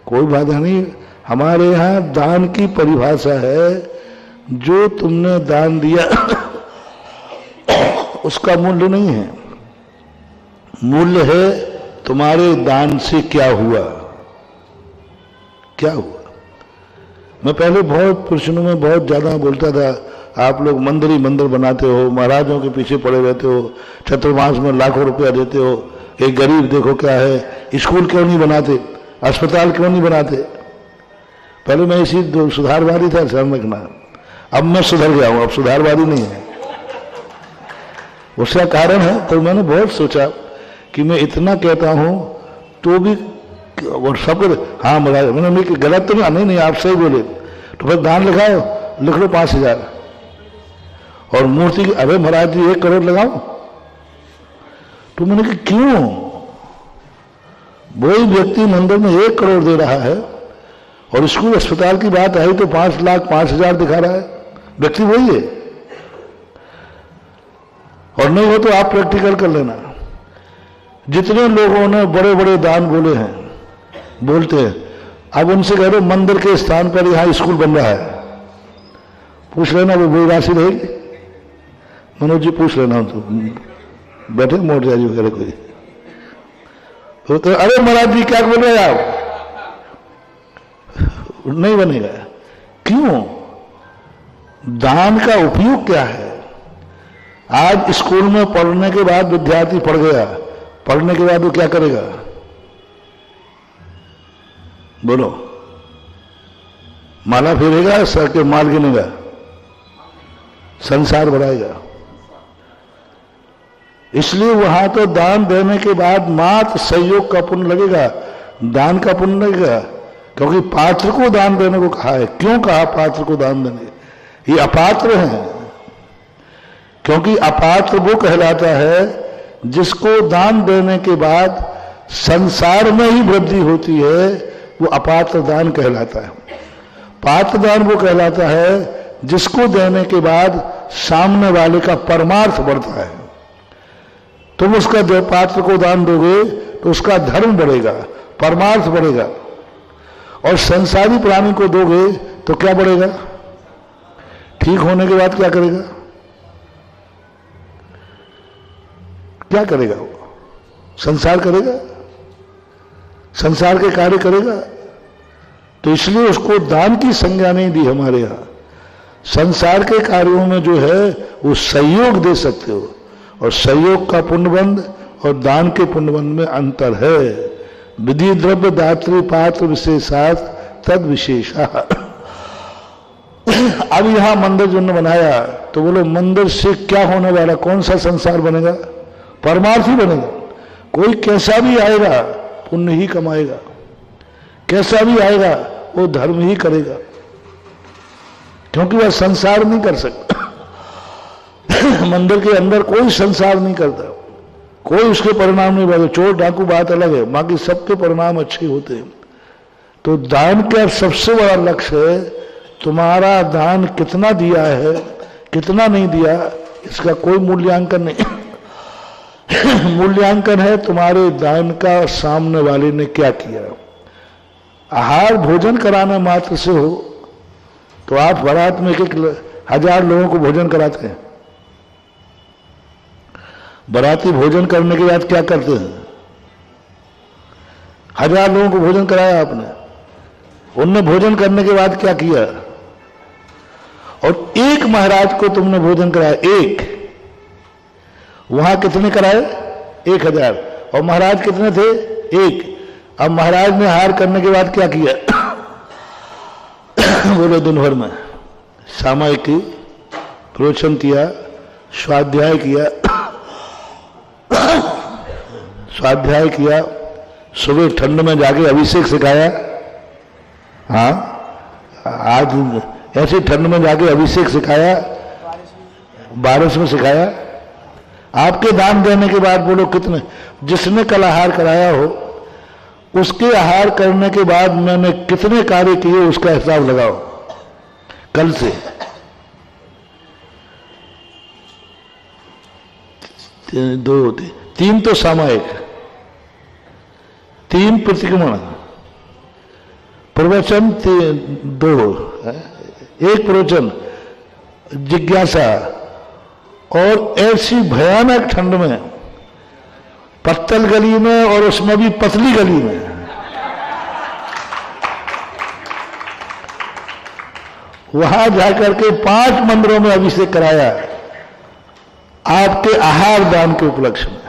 कोई बाधा नहीं। हमारे यहाँ दान की परिभाषा है, जो तुमने दान दिया उसका मूल्य नहीं है, मूल्य है तुम्हारे दान से क्या हुआ, क्या हुआ। मैं पहले बहुत प्रश्नों में बहुत ज्यादा बोलता था, आप लोग मंदिर ही मंदिर बनाते हो, महाराजों के पीछे पड़े रहते हो, चतुर्मास में लाखों रुपया देते हो, एक गरीब देखो क्या है, स्कूल क्यों नहीं बनाते, अस्पताल क्यों नहीं बनाते। पहले मैं इसी सुधारवादी था, ध्यान रखना। अब मैं सुधर गया हूं, अब सुधारवादी नहीं है। उसका कारण है, तो मैंने बहुत सोचा कि मैं इतना कहता हूं तो भी और सब हाँ महाराज, मैंने गलत तो नहीं, आप सही बोले, तो फिर दान लिखाओ, लिख लो 5,000। और मूर्ति की, अरे महाराज जी 1 करोड़ लगाओ। तो मैंने कहा क्यों, वही व्यक्ति मंदिर में 1 करोड़ दे रहा है और स्कूल अस्पताल की बात आई तो 5 लाख 5,000 दिखा रहा है, व्यक्ति वही है। और नहीं हो तो आप प्रैक्टिकल कर लेना। जितने लोगों ने बड़े बड़े दान बोले हैं, बोलते हैं, अब उनसे कह दो मंदिर के स्थान पर यहां स्कूल बन रहा है, पूछ लेना वो वही राशि रहेगी। मनोज जी पूछ लेना, तो बैठे मोर्चा जी वगैरह कोई, तो अरे महाराज जी क्या बोल रहे हैं आप, नहीं बनेगा। क्यों, दान का उपयोग क्या है। आज स्कूल में पढ़ने के बाद विद्यार्थी पढ़ गया, पढ़ने के बाद वो क्या करेगा, बोलो, माला फेरेगा, सर के माल गिनेगा, संसार बढ़ाएगा। इसलिए वहां तो दान देने के बाद मात्र सहयोग का पुण्य लगेगा, दान का पुण्य लगेगा, क्योंकि पात्र को दान देने को कहा है। क्यों कहा पात्र को दान देने, ये अपात्र हैं, क्योंकि अपात्र वो कहलाता है जिसको दान देने के बाद संसार में ही वृद्धि होती है, वो अपात्र दान कहलाता है। पात्र दान वो कहलाता है जिसको देने के बाद सामने वाले का परमार्थ बढ़ता है। तुम उसका पात्र को दान दोगे तो उसका धर्म बढ़ेगा, परमार्थ बढ़ेगा। और संसारी प्राणी को दोगे तो क्या बढ़ेगा, ठीक होने के बाद क्या करेगा, क्या करेगा, वो संसार करेगा, संसार के कार्य करेगा। तो इसलिए उसको दान की संज्ञा नहीं दी हमारे यहां। संसार के कार्यों में जो है वो सहयोग दे सकते हो, और सहयोग का पुण्यबंध और दान के पुण्यबंध में अंतर है। विधि द्रव्य दात्री पात्र विशेषात तद विशेषा। अब यहां मंदिर जो ने बनाया, तो बोलो मंदिर से क्या होने वाला, कौन सा संसार बनेगा, परमार्थ ही बनेगा। कोई कैसा भी आएगा पुण्य ही कमाएगा, कैसा भी आएगा वो धर्म ही करेगा, क्योंकि वह संसार नहीं कर सकता। मंदिर के अंदर कोई संसार नहीं करता, कोई उसके परिणाम नहीं बढ़े। चोर डाकू बात अलग है, बाकी सबके परिणाम अच्छे होते हैं। तो दान का सबसे बड़ा लक्ष्य है तुम्हारा दान कितना दिया है, कितना नहीं दिया, इसका कोई मूल्यांकन नहीं। मूल्यांकन है तुम्हारे दान का सामने वाले ने क्या किया। आहार भोजन कराना मात्र से हो तो आप बारात में 1,000 लोगों को भोजन कराते हैं। बाराती भोजन करने के बाद क्या करते हैं, 1000 लोगों को भोजन कराया आपने, उनने भोजन करने के बाद क्या किया, और एक महाराज को तुमने भोजन कराया, एक, वहां कितने कराए, 1000, और महाराज कितने थे, एक। अब महाराज ने आहार करने के बाद क्या किया, बोलो, दिन भर में सामयिक की प्रवचन किया, स्वाध्याय किया, स्वाध्याय किया, सुबह ठंड में जाके अभिषेक सिखाया। हाँ, आज ऐसी ठंड में जाके अभिषेक सिखाया, बारिश में सिखाया। आपके दान देने के बाद बोलो कितने, जिसने कल आहार कराया हो उसके आहार करने के बाद मैंने कितने कार्य किए उसका हिसाब लगाओ कल से। दो, तीन तो सामयिक, 3 प्रतिक्रमण, प्रवचन 2, एक प्रवचन जिज्ञासा, और ऐसी भयानक ठंड में, पत्तल गली में, और उसमें भी पतली गली में, वहां जाकर के 5 मंदिरों में अभिषेक कराया आपके आहार दान के उपलक्ष्य में।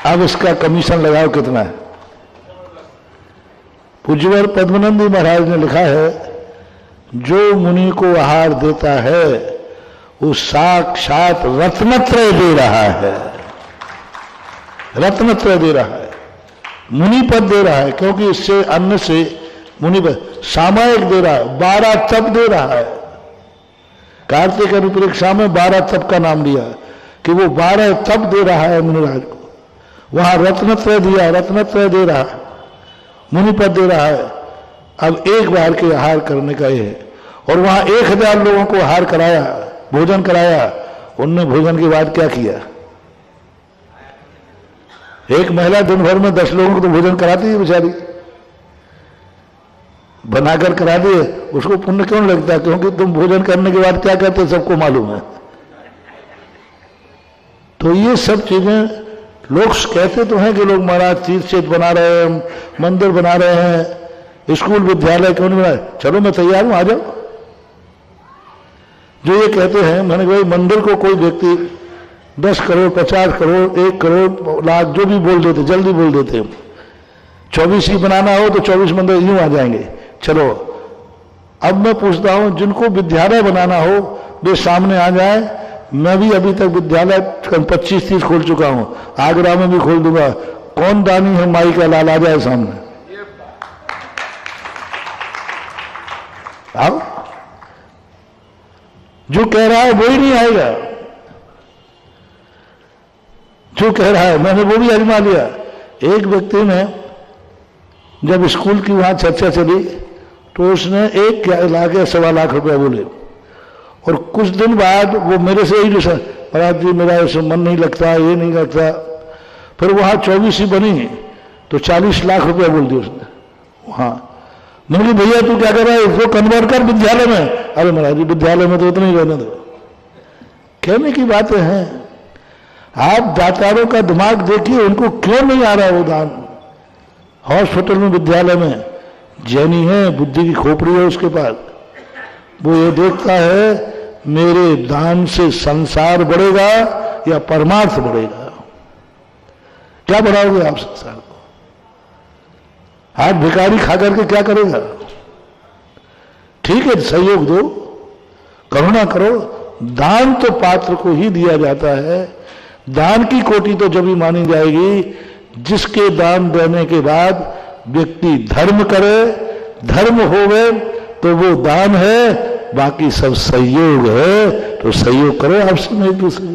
अब इसका कमीशन लगाओ कितना है। पूज्यवर पद्मनंदी महाराज ने लिखा है, जो मुनि को आहार देता है वो साक्षात रत्नत्रय दे रहा है, रत्नत्रय दे रहा है, मुनि पद दे रहा है, क्योंकि इससे अन्न से मुनि पद सामायिक दे रहा है, 12 तप दे रहा है। कार्तिक अनुप्रेक्षा में 12 तप का नाम लिया कि वो 12 तप दे रहा है मुनिराज को। वहां रत्नत्रय दिया, रत्नत्रय दे रहा है, मुनि पद दे रहा है। अब एक बार के आहार करने का ये है। और वहां 1000 लोगों को आहार कराया, भोजन कराया। उनने भोजन के बाद क्या किया? एक महिला दिन भर में 10 लोगों को तो भोजन कराती है बेचारी, बनाकर करा दिए। उसको पुण्य क्यों लगता? क्योंकि तुम भोजन करने के बाद क्या करते सबको मालूम है। तो ये सब चीजें लोग कहते तो हैं कि लोग महाराज तीर्थ क्षेत्र बना रहे हैं, मंदिर बना रहे हैं, स्कूल विद्यालय क्यों नहीं बनाए? चलो मैं तैयार हूं, आ जाओ। जो ये कहते हैं, मैंने भाई मंदिर को कोई व्यक्ति 10 करोड़ 50 करोड़ 1 करोड़ लाख जो भी बोल देते, जल्दी बोल देते, 24 ही बनाना हो तो 24 मंदिर यूं आ जाएंगे। चलो अब मैं पूछता हूं, जिनको विद्यालय बनाना हो वे सामने आ जाए। मैं भी अभी तक विद्यालय 25-30 खोल चुका हूं, आगरा में भी खोल दूंगा। कौन दानी है माई का लाल, आ जाए सामने। आओ, जो कह रहा है वो ही नहीं आएगा, जो कह रहा है। मैंने वो भी आजमा लिया। एक व्यक्ति ने जब स्कूल की वहां चर्चा चली तो उसने 1 लाख या 1.25 लाख रुपया बोले, और कुछ दिन बाद वो मेरे से ही महाराज जी मेरा ऐसे मन नहीं लगता, ये नहीं लगता। फिर वहां 24 ही बनी तो 40 लाख रुपया बोल दिया उसने वहां। बोली भैया तू क्या कर रहा है, इसको कन्वर्ट कर विद्यालय में। अरे महाराज जी विद्यालय में तो इतना ही रहने दो। कहने की बातें हैं। आप दातारों का दिमाग देखिए, उनको क्यों नहीं आ रहा वो दान। हॉस्पिटल में, विद्यालय में जैनी है, बुद्धि की खोपड़ी है उसके पास, वो ये देखता है मेरे दान से संसार बढ़ेगा या परमार्थ बढ़ेगा। क्या बढ़ाओगे आप संसार को? आप भिखारी खा करके क्या करेगा? ठीक है सहयोग दो, करुणा करो। दान तो पात्र को ही दिया जाता है। दान की कोटि तो जब ही मानी जाएगी जिसके दान देने के बाद व्यक्ति धर्म करे, धर्म होवे तो वो दान है, बाकी सब सहयोग है। तो सहयोग करो आपसे, एक दूसरे